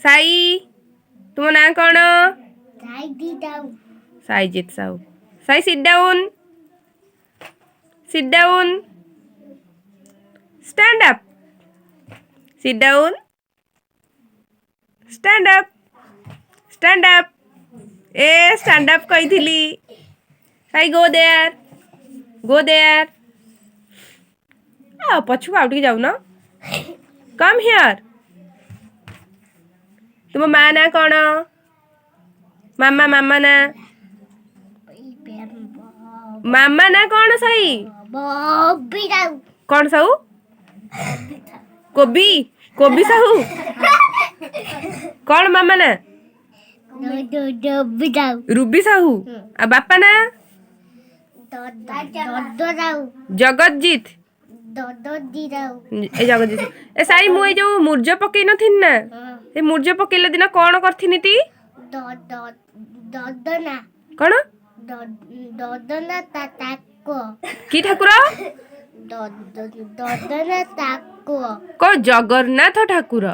ସାଇ ତୁମ ନାଁ କ'ଣ? Saijit Sahu. Sai sit down. Sit down. Stand up. Sit down. Stand up. Stand up. ଏ ଷ୍ଟାଣ୍ଡ ଅପ୍ କହିଥିଲି। Sai go there. Go there. ପଛକୁ ଆଉ ଟିକେ ଯାଉନ। Come here. ତୁମ ମା ନା କ'ଣ? ମାମା ମାମା ନା ମାମା ନା କ'ଣ? ସାଇ କ'ଣ ସାହୁ? କୋବି କୋବି ସାହୁ। କ'ଣ ମାମା ନା? ରୁବି ସାହୁ। ଆଉ ବାପା ନା? ଜଗତଜିତ। ଜଗତଜିତ। ଏ ସାଇ ମୁଁ ଏଇ ଯୋଉ ମୁର୍ଜ ପକେଇ ନଥିନି ନା, ଏ ମୁର୍ଜ ପକେଇଲା ଦିନ କ'ଣ କରିଥିନି ଟି? କ'ଣ? କି ଠାକୁର? କ'ଣ ଜଗନ୍ନାଥ ଠାକୁର?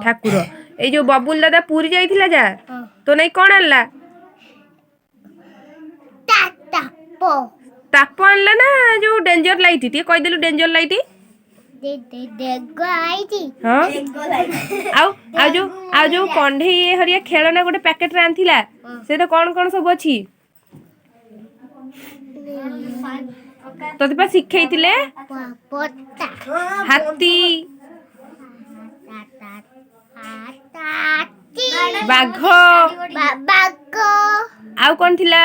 ଠାକୁର। ଏଇ ଯୋଉ ବବୁଲ ଦାଦା ପୁରୀ ଯାଇଥିଲା ଯା, ତୋ ନାଇଁ କ'ଣ ଆଣିଲା? ତାପ ଆଣିଲା ନା ଯୋଉ ଡେଞ୍ଜର ଲାଇଟ୍? ଟିକେ କହିଦେଲୁ ଡେଞ୍ଜର ଲାଇଟ୍। ହଁ ଆଉ ଯୋଉ କଣ୍ଢେଇ ହରିଆ ଖେଳନା ଗୋଟେ ପ୍ୟାକେଟରେ ଆଣିଥିଲା, ସେଇଟା କ'ଣ କ'ଣ ସବୁ ଅଛି? ତତେ ପା ଶିଖେଇଥିଲେ। ହାତୀ, ବାଘ, ଆଉ କ'ଣ ଥିଲା?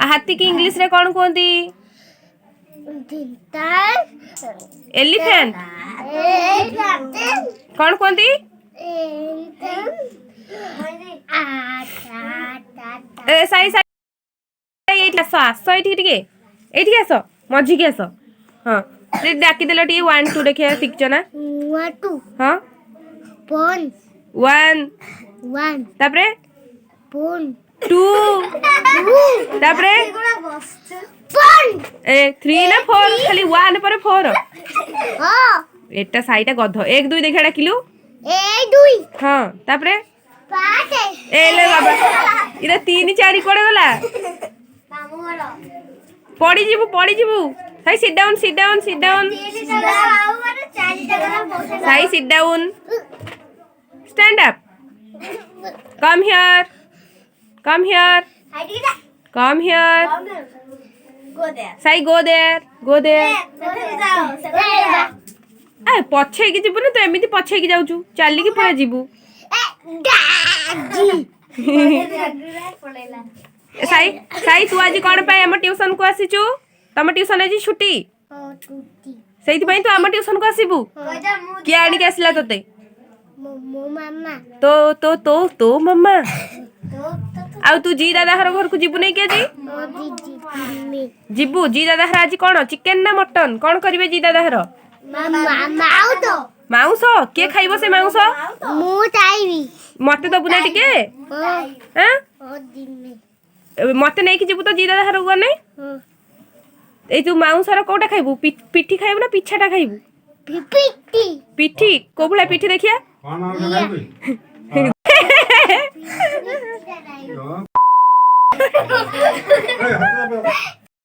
ହାତୀ କି ଇଂଲିଶ ରେ କ'ଣ କୁହନ୍ତି? ଏଲିଫେଣ୍ଟ। କ'ଣ କୁହନ୍ତି? ସାଇ ସାଇ ଆସ ଏଇଠିକି ଟିକେ, ଏଇଠିକି ଆସ, ମଝିକି ଆସ। ହଁ ଡାକିଦେଲ ଟିକେ 1 2 ଦେଖିବା ଶିଖିଛ ନା? ହଁ 1 ତାପରେ 2 ତାପରେ 3 ନା 4? ଖାଲି 1 ପରେ 4। ଏଟା ସାଇଟା ଗଧ। 1 2 ଦେଖିଆ ଡାକିଲୁ। ହଁ ତାପରେ ଏଲେ ବାବା ଇରେ 3 4 କୁଆଡେ ଗଲା? ପଡ଼ିଯିବୁ। Sai sit down. Sai sit down. Stand up. Come here. Sai go there. ପଛେଇକି ଯିବୁନି ତ, ଏମିତି ପଛେଇକି ଯାଉଛୁ, ଚାଲିକି ପଳେଇ ଯିବୁ। ସାଇ ତୁ ଆଜି କ'ଣ ପାଇଁ ଆମ ଟ୍ୟୁସନ କୁ ଆସିଛୁ? ତମ ଟ୍ୟୁସନ ଆଜି ଛୁଟି, ସେଇଥିପାଇଁ ତୁ ଆମ ଟ୍ୟୁସନ କୁ ଆସିବୁ। କିଏ ଆଣିକି ଆସିଲା ତତେ? ତୋ ମାମା। ଆଉ ତୁ ଜି ଦାଦା ଘରକୁ ଯିବୁ ନାଇଁ କି ଆଜି? ଯିବୁ। ଜି ଦାଦା ଆଜି କ'ଣ ଚିକେନ ନା ମଟନ? କ'ଣ କରିବେ ଜି ଦାଦା? ମାଉଁସ। କିଏ ଖାଇବ ସେ ମାଉଁସ? ମତେ ଦବୁ ନା ଟିକେ? ମତେ ନେଇକି ଯିବୁ ତ ଜି ଦାଦା ଘରକୁ ଗଲେ? ଏଇ ତୁ ମାଉଁସର କୋଉଟା ଖାଇବୁ? ପିଠି ଖାଇବୁ ନା ପିଠାଟା ଖାଇବୁ? ପିଠି। କୋଉ ଭଳିଆ ପିଠି ଦେଖିଆ?